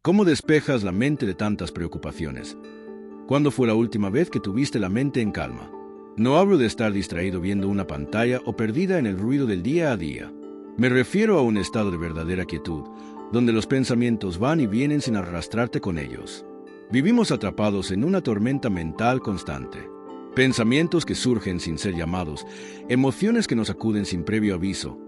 ¿Cómo despejas la mente de tantas preocupaciones? ¿Cuándo fue la última vez que tuviste la mente en calma? No hablo de estar distraído viendo una pantalla o perdida en el ruido del día a día. Me refiero a un estado de verdadera quietud, donde los pensamientos van y vienen sin arrastrarte con ellos. Vivimos atrapados en una tormenta mental constante. Pensamientos que surgen sin ser llamados, emociones que nos acuden sin previo aviso,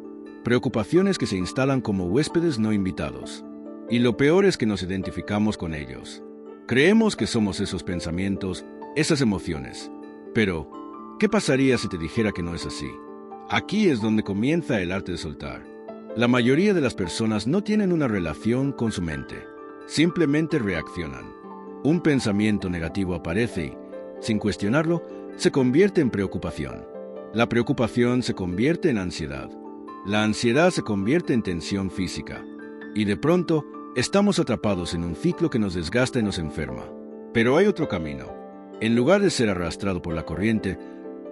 preocupaciones que se instalan como huéspedes no invitados. Y lo peor es que nos identificamos con ellos. Creemos que somos esos pensamientos, esas emociones. Pero, ¿qué pasaría si te dijera que no es así? Aquí es donde comienza el arte de soltar. La mayoría de las personas no tienen una relación con su mente. Simplemente reaccionan. Un pensamiento negativo aparece y, sin cuestionarlo, se convierte en preocupación. La preocupación se convierte en ansiedad. La ansiedad se convierte en tensión física. Y de pronto, estamos atrapados en un ciclo que nos desgasta y nos enferma. Pero hay otro camino. En lugar de ser arrastrado por la corriente,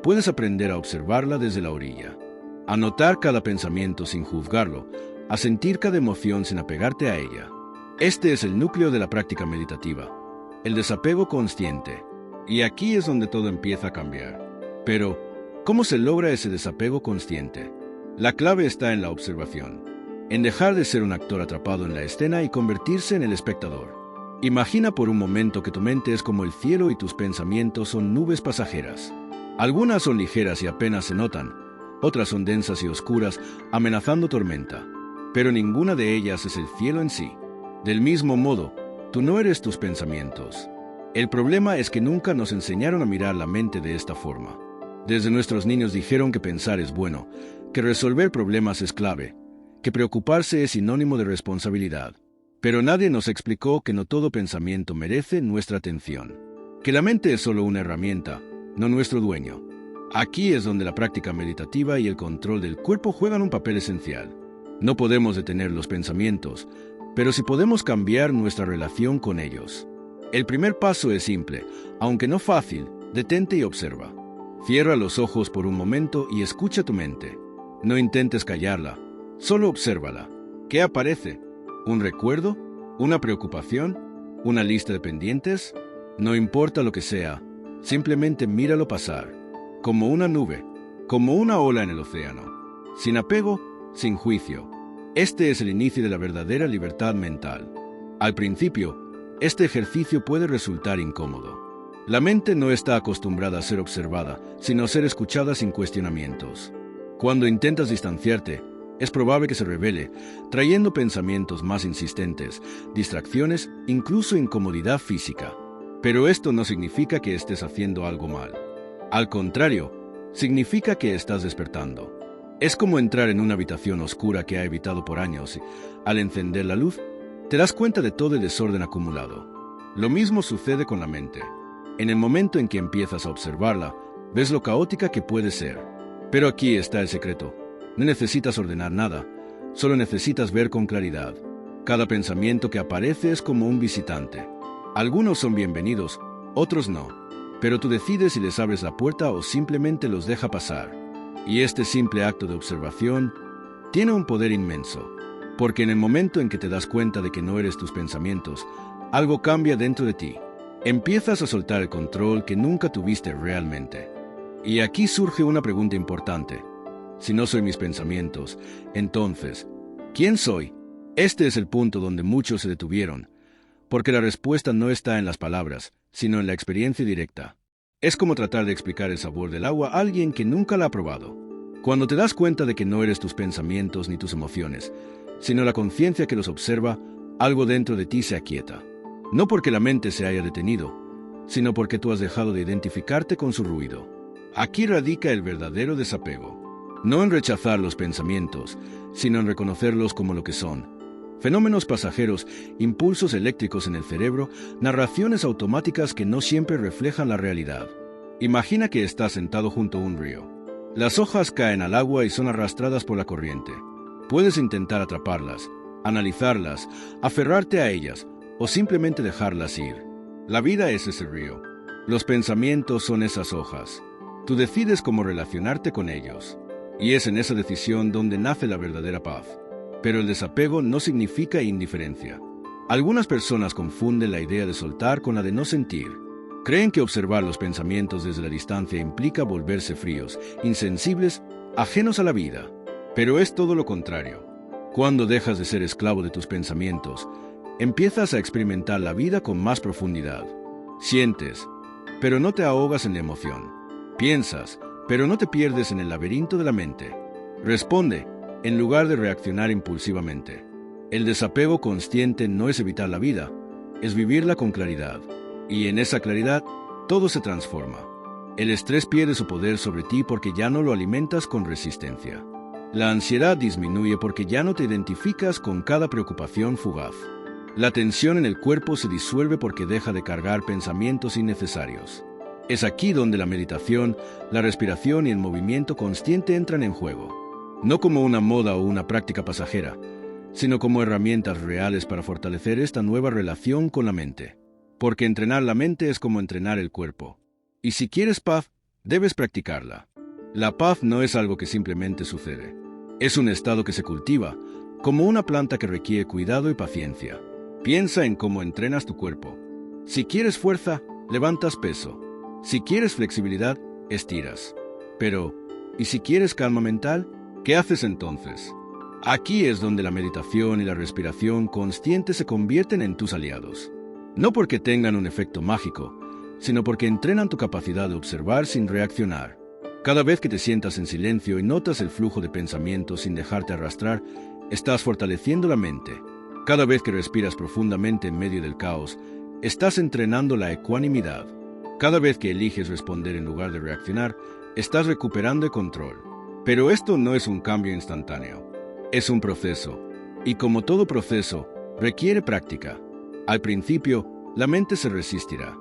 puedes aprender a observarla desde la orilla. A notar cada pensamiento sin juzgarlo, a sentir cada emoción sin apegarte a ella. Este es el núcleo de la práctica meditativa, el desapego consciente. Y aquí es donde todo empieza a cambiar. Pero, ¿cómo se logra ese desapego consciente? La clave está en la observación, en dejar de ser un actor atrapado en la escena y convertirse en el espectador. Imagina por un momento que tu mente es como el cielo y tus pensamientos son nubes pasajeras. Algunas son ligeras y apenas se notan, otras son densas y oscuras, amenazando tormenta. Pero ninguna de ellas es el cielo en sí. Del mismo modo, tú no eres tus pensamientos. El problema es que nunca nos enseñaron a mirar la mente de esta forma. Desde nuestros niños dijeron que pensar es bueno, que resolver problemas es clave, que preocuparse es sinónimo de responsabilidad. Pero nadie nos explicó que no todo pensamiento merece nuestra atención, que la mente es solo una herramienta, no nuestro dueño. Aquí es donde la práctica meditativa y el control del cuerpo juegan un papel esencial. No podemos detener los pensamientos, pero sí podemos cambiar nuestra relación con ellos. El primer paso es simple, aunque no fácil. Detente y observa. Cierra los ojos por un momento y escucha tu mente. No intentes callarla, solo obsérvala. ¿Qué aparece? ¿Un recuerdo? ¿Una preocupación? ¿Una lista de pendientes? No importa lo que sea, simplemente míralo pasar, como una nube, como una ola en el océano, sin apego, sin juicio. Este es el inicio de la verdadera libertad mental. Al principio, este ejercicio puede resultar incómodo. La mente no está acostumbrada a ser observada, sino a ser escuchada sin cuestionamientos. Cuando intentas distanciarte, es probable que se revele, trayendo pensamientos más insistentes, distracciones, incluso incomodidad física. Pero esto no significa que estés haciendo algo mal. Al contrario, significa que estás despertando. Es como entrar en una habitación oscura que ha evitado por años y, al encender la luz, te das cuenta de todo el desorden acumulado. Lo mismo sucede con la mente. En el momento en que empiezas a observarla, ves lo caótica que puede ser. Pero aquí está el secreto. No necesitas ordenar nada, solo necesitas ver con claridad. Cada pensamiento que aparece es como un visitante. Algunos son bienvenidos, otros no. Pero tú decides si les abres la puerta o simplemente los dejas pasar. Y este simple acto de observación tiene un poder inmenso. Porque en el momento en que te das cuenta de que no eres tus pensamientos, algo cambia dentro de ti. Empiezas a soltar el control que nunca tuviste realmente. Y aquí surge una pregunta importante. Si no soy mis pensamientos, entonces, ¿quién soy? Este es el punto donde muchos se detuvieron, porque la respuesta no está en las palabras, sino en la experiencia directa. Es como tratar de explicar el sabor del agua a alguien que nunca la ha probado. Cuando te das cuenta de que no eres tus pensamientos ni tus emociones, sino la conciencia que los observa, algo dentro de ti se aquieta. No porque la mente se haya detenido, sino porque tú has dejado de identificarte con su ruido. Aquí radica el verdadero desapego. No en rechazar los pensamientos, sino en reconocerlos como lo que son. Fenómenos pasajeros, impulsos eléctricos en el cerebro, narraciones automáticas que no siempre reflejan la realidad. Imagina que estás sentado junto a un río. Las hojas caen al agua y son arrastradas por la corriente. Puedes intentar atraparlas, analizarlas, aferrarte a ellas o simplemente dejarlas ir. La vida es ese río. Los pensamientos son esas hojas. Tú decides cómo relacionarte con ellos. Y es en esa decisión donde nace la verdadera paz. Pero el desapego no significa indiferencia. Algunas personas confunden la idea de soltar con la de no sentir. Creen que observar los pensamientos desde la distancia implica volverse fríos, insensibles, ajenos a la vida. Pero es todo lo contrario. Cuando dejas de ser esclavo de tus pensamientos, empiezas a experimentar la vida con más profundidad. Sientes, pero no te ahogas en la emoción. Piensas, pero no te pierdes en el laberinto de la mente. Responde, en lugar de reaccionar impulsivamente. El desapego consciente no es evitar la vida, es vivirla con claridad. Y en esa claridad, todo se transforma. El estrés pierde su poder sobre ti porque ya no lo alimentas con resistencia. La ansiedad disminuye porque ya no te identificas con cada preocupación fugaz. La tensión en el cuerpo se disuelve porque deja de cargar pensamientos innecesarios. Es aquí donde la meditación, la respiración y el movimiento consciente entran en juego. No como una moda o una práctica pasajera, sino como herramientas reales para fortalecer esta nueva relación con la mente. Porque entrenar la mente es como entrenar el cuerpo. Y si quieres paz, debes practicarla. La paz no es algo que simplemente sucede. Es un estado que se cultiva, como una planta que requiere cuidado y paciencia. Piensa en cómo entrenas tu cuerpo. Si quieres fuerza, levantas peso. Si quieres flexibilidad, estiras. Pero, ¿y si quieres calma mental? ¿Qué haces entonces? Aquí es donde la meditación y la respiración consciente se convierten en tus aliados. No porque tengan un efecto mágico, sino porque entrenan tu capacidad de observar sin reaccionar. Cada vez que te sientas en silencio y notas el flujo de pensamientos sin dejarte arrastrar, estás fortaleciendo la mente. Cada vez que respiras profundamente en medio del caos, estás entrenando la ecuanimidad. Cada vez que eliges responder en lugar de reaccionar, estás recuperando el control. Pero esto no es un cambio instantáneo. Es un proceso, y como todo proceso, requiere práctica. Al principio, la mente se resistirá.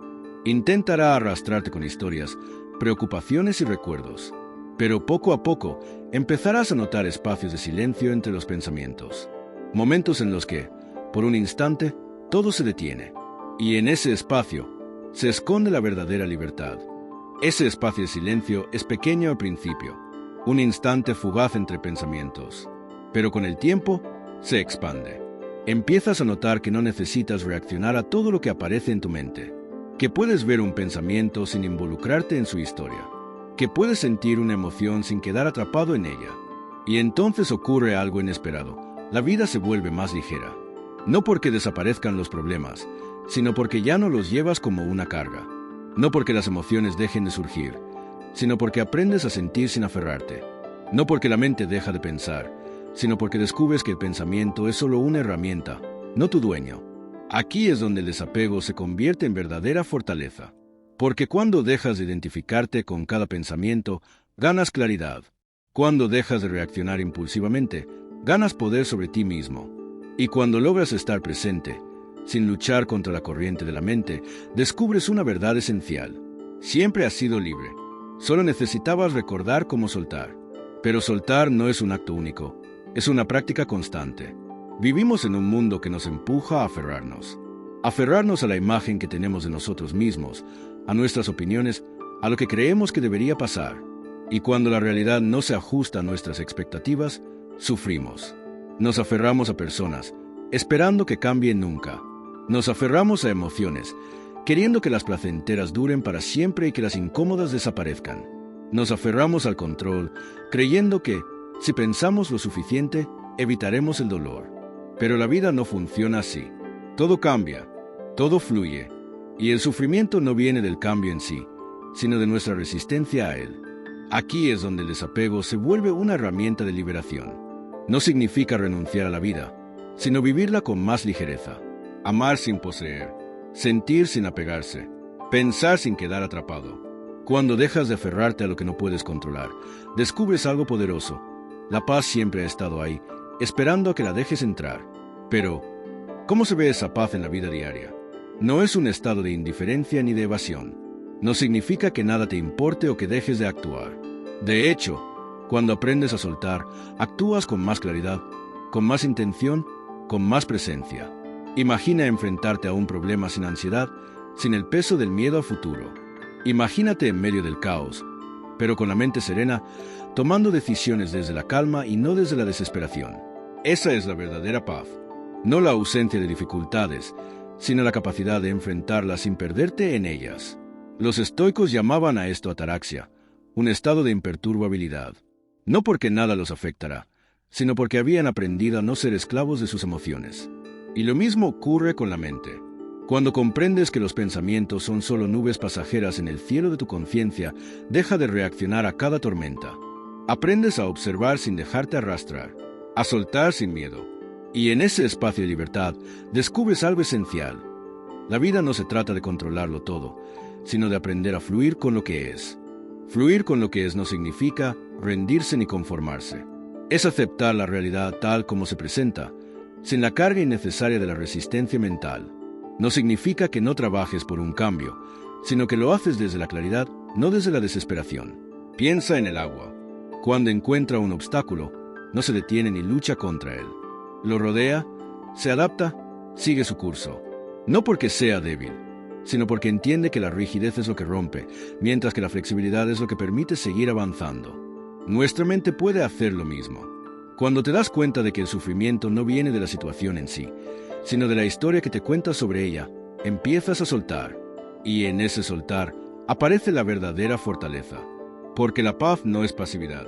Intentará arrastrarte con historias, preocupaciones y recuerdos. Pero poco a poco, empezarás a notar espacios de silencio entre los pensamientos. Momentos en los que, por un instante, todo se detiene. Y en ese espacio, se esconde la verdadera libertad. Ese espacio de silencio es pequeño al principio, un instante fugaz entre pensamientos. Pero con el tiempo, se expande. Empiezas a notar que no necesitas reaccionar a todo lo que aparece en tu mente, que puedes ver un pensamiento sin involucrarte en su historia, que puedes sentir una emoción sin quedar atrapado en ella. Y entonces ocurre algo inesperado. La vida se vuelve más ligera. No porque desaparezcan los problemas, sino porque ya no los llevas como una carga. No porque las emociones dejen de surgir, sino porque aprendes a sentir sin aferrarte. No porque la mente deja de pensar, sino porque descubres que el pensamiento es solo una herramienta, no tu dueño. Aquí es donde el desapego se convierte en verdadera fortaleza. Porque cuando dejas de identificarte con cada pensamiento, ganas claridad. Cuando dejas de reaccionar impulsivamente, ganas poder sobre ti mismo. Y cuando logras estar presente, sin luchar contra la corriente de la mente, descubres una verdad esencial. Siempre has sido libre. Solo necesitabas recordar cómo soltar. Pero soltar no es un acto único. Es una práctica constante. Vivimos en un mundo que nos empuja a aferrarnos. Aferrarnos a la imagen que tenemos de nosotros mismos, a nuestras opiniones, a lo que creemos que debería pasar. Y cuando la realidad no se ajusta a nuestras expectativas, sufrimos. Nos aferramos a personas, esperando que cambien nunca. Nos aferramos a emociones, queriendo que las placenteras duren para siempre y que las incómodas desaparezcan. Nos aferramos al control, creyendo que, si pensamos lo suficiente, evitaremos el dolor. Pero la vida no funciona así. Todo cambia, todo fluye, y el sufrimiento no viene del cambio en sí, sino de nuestra resistencia a él. Aquí es donde el desapego se vuelve una herramienta de liberación. No significa renunciar a la vida, sino vivirla con más ligereza. Amar sin poseer, sentir sin apegarse, pensar sin quedar atrapado. Cuando dejas de aferrarte a lo que no puedes controlar, descubres algo poderoso. La paz siempre ha estado ahí, esperando a que la dejes entrar. Pero, ¿cómo se ve esa paz en la vida diaria? No es un estado de indiferencia ni de evasión. No significa que nada te importe o que dejes de actuar. De hecho, cuando aprendes a soltar, actúas con más claridad, con más intención, con más presencia. Imagina enfrentarte a un problema sin ansiedad, sin el peso del miedo a futuro. Imagínate en medio del caos, pero con la mente serena, tomando decisiones desde la calma y no desde la desesperación. Esa es la verdadera paz. no la ausencia de dificultades, sino la capacidad de enfrentarlas sin perderte en ellas. Los estoicos llamaban a esto ataraxia, un estado de imperturbabilidad, no porque nada los afectará, sino porque habían aprendido a no ser esclavos de sus emociones. Y lo mismo ocurre con la mente. Cuando comprendes que los pensamientos son solo nubes pasajeras en el cielo de tu conciencia, deja de reaccionar a cada tormenta. Aprendes a observar sin dejarte arrastrar, a soltar sin miedo. Y en ese espacio de libertad descubres algo esencial. La vida no se trata de controlarlo todo, sino de aprender a fluir con lo que es. Fluir con lo que es no significa rendirse ni conformarse. Es aceptar la realidad tal como se presenta, sin la carga innecesaria de la resistencia mental. No significa que no trabajes por un cambio, sino que lo haces desde la claridad, no desde la desesperación. Piensa en el agua. Cuando encuentra un obstáculo, no se detiene ni lucha contra él. Lo rodea, se adapta, sigue su curso. No porque sea débil, sino porque entiende que la rigidez es lo que rompe, mientras que la flexibilidad es lo que permite seguir avanzando. Nuestra mente puede hacer lo mismo. Cuando te das cuenta de que el sufrimiento no viene de la situación en sí, sino de la historia que te cuentas sobre ella, empiezas a soltar. Y en ese soltar aparece la verdadera fortaleza. Porque la paz no es pasividad.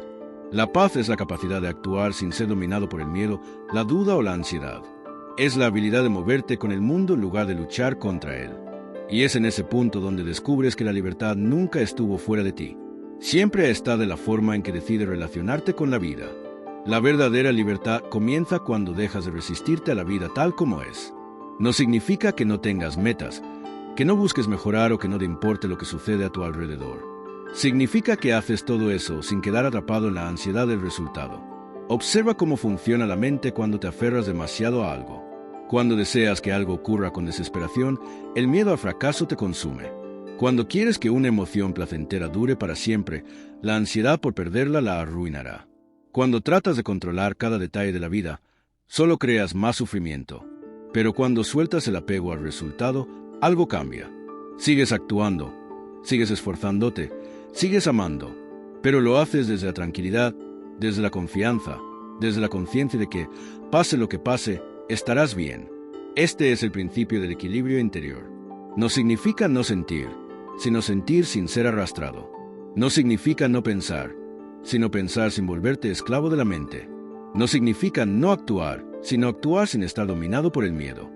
La paz es la capacidad de actuar sin ser dominado por el miedo, la duda o la ansiedad. Es la habilidad de moverte con el mundo en lugar de luchar contra él. Y es en ese punto donde descubres que la libertad nunca estuvo fuera de ti. Siempre está de la forma en que decides relacionarte con la vida. La verdadera libertad comienza cuando dejas de resistirte a la vida tal como es. No significa que no tengas metas, que no busques mejorar o que no te importe lo que sucede a tu alrededor. Significa que haces todo eso sin quedar atrapado en la ansiedad del resultado. Observa cómo funciona la mente cuando te aferras demasiado a algo. Cuando deseas que algo ocurra con desesperación, el miedo al fracaso te consume. Cuando quieres que una emoción placentera dure para siempre, la ansiedad por perderla la arruinará. Cuando tratas de controlar cada detalle de la vida, solo creas más sufrimiento. Pero cuando sueltas el apego al resultado, algo cambia. Sigues actuando, sigues esforzándote, sigues amando, pero lo haces desde la tranquilidad, desde la confianza, desde la conciencia de que, pase lo que pase, estarás bien. Este es el principio del equilibrio interior. No significa no sentir, sino sentir sin ser arrastrado. No significa no pensar, sino pensar sin volverte esclavo de la mente. No significa no actuar, sino actuar sin estar dominado por el miedo.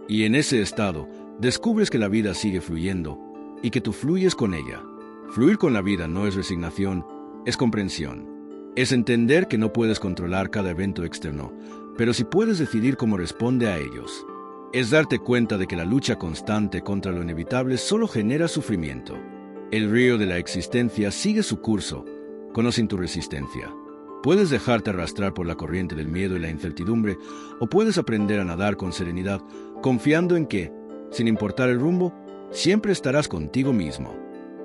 Y en ese estado, descubres que la vida sigue fluyendo y que tú fluyes con ella. Fluir con la vida no es resignación, es comprensión. Es entender que no puedes controlar cada evento externo, pero sí puedes decidir cómo responde a ellos. Es darte cuenta de que la lucha constante contra lo inevitable solo genera sufrimiento. El río de la existencia sigue su curso, con o sin tu resistencia. Puedes dejarte arrastrar por la corriente del miedo y la incertidumbre, o puedes aprender a nadar con serenidad, confiando en que, sin importar el rumbo, siempre estarás contigo mismo.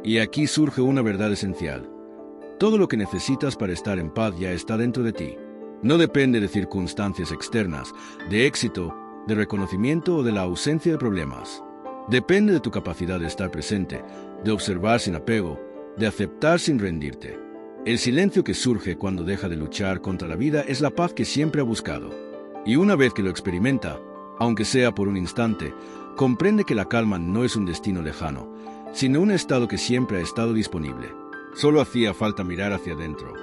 Y aquí surge una verdad esencial. Todo lo que necesitas para estar en paz ya está dentro de ti. No depende de circunstancias externas, de éxito, de reconocimiento o de la ausencia de problemas. Depende de tu capacidad de estar presente, de observar sin apego, de aceptar sin rendirte. El silencio que surge cuando deja de luchar contra la vida es la paz que siempre ha buscado. Y una vez que lo experimenta, aunque sea por un instante, comprende que la calma no es un destino lejano, sino un estado que siempre ha estado disponible. Solo hacía falta mirar hacia adentro.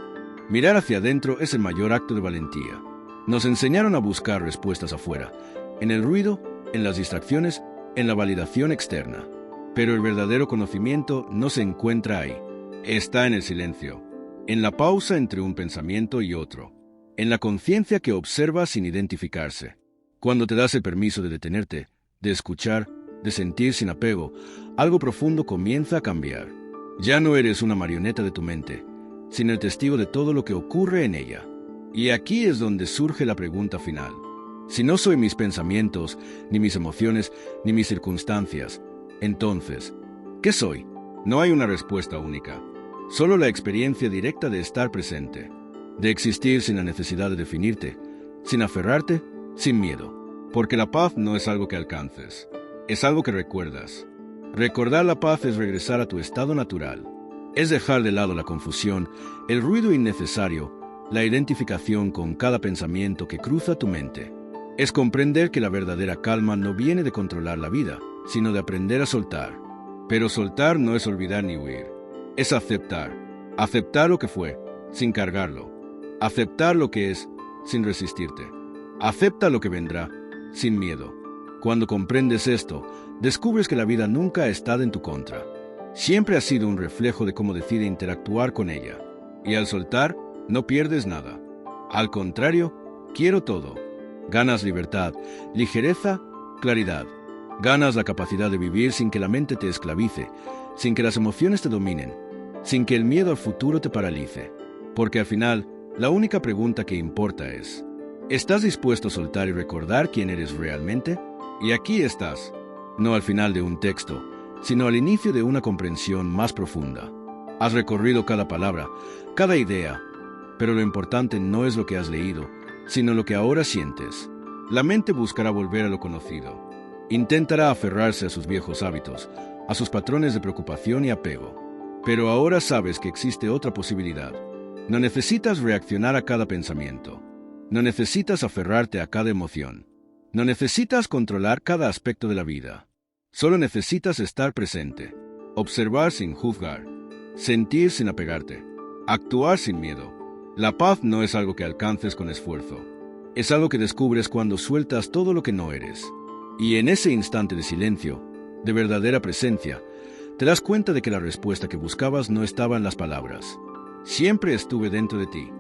Mirar hacia adentro es el mayor acto de valentía. Nos enseñaron a buscar respuestas afuera, en el ruido, en las distracciones, en la validación externa. Pero el verdadero conocimiento no se encuentra ahí. Está en el silencio, en la pausa entre un pensamiento y otro, en la conciencia que observa sin identificarse. Cuando te das el permiso de detenerte, de escuchar, de sentir sin apego, algo profundo comienza a cambiar. Ya no eres una marioneta de tu mente, sino el testigo de todo lo que ocurre en ella. Y aquí es donde surge la pregunta final. Si no soy mis pensamientos, ni mis emociones, ni mis circunstancias, entonces, ¿qué soy? No hay una respuesta única. Solo la experiencia directa de estar presente, de existir sin la necesidad de definirte, sin aferrarte, sin miedo. Porque la paz no es algo que alcances, es algo que recuerdas. Recordar la paz es regresar a tu estado natural. Es dejar de lado la confusión, el ruido innecesario, la identificación con cada pensamiento que cruza tu mente. Es comprender que la verdadera calma no viene de controlar la vida, sino de aprender a soltar. Pero soltar no es olvidar ni huir. Es aceptar. Aceptar lo que fue, sin cargarlo. Aceptar lo que es, sin resistirte. Acepta lo que vendrá, sin miedo. Cuando comprendes esto, descubres que la vida nunca ha estado en tu contra. Siempre ha sido un reflejo de cómo decide interactuar con ella. Y al soltar, no pierdes nada. Al contrario, quiero todo. Ganas libertad, ligereza, claridad. Ganas la capacidad de vivir sin que la mente te esclavice, sin que las emociones te dominen, sin que el miedo al futuro te paralice. Porque al final, la única pregunta que importa es: ¿estás dispuesto a soltar y recordar quién eres realmente? Y aquí estás, no al final de un texto, sino al inicio de una comprensión más profunda. Has recorrido cada palabra, cada idea, pero lo importante no es lo que has leído, sino lo que ahora sientes. La mente buscará volver a lo conocido. Intentará aferrarse a sus viejos hábitos, a sus patrones de preocupación y apego. Pero ahora sabes que existe otra posibilidad. No necesitas reaccionar a cada pensamiento. No necesitas aferrarte a cada emoción. No necesitas controlar cada aspecto de la vida. Solo necesitas estar presente, observar sin juzgar, sentir sin apegarte, actuar sin miedo. La paz no es algo que alcances con esfuerzo. Es algo que descubres cuando sueltas todo lo que no eres. Y en ese instante de silencio, de verdadera presencia, te das cuenta de que la respuesta que buscabas no estaba en las palabras. Siempre estuve dentro de ti.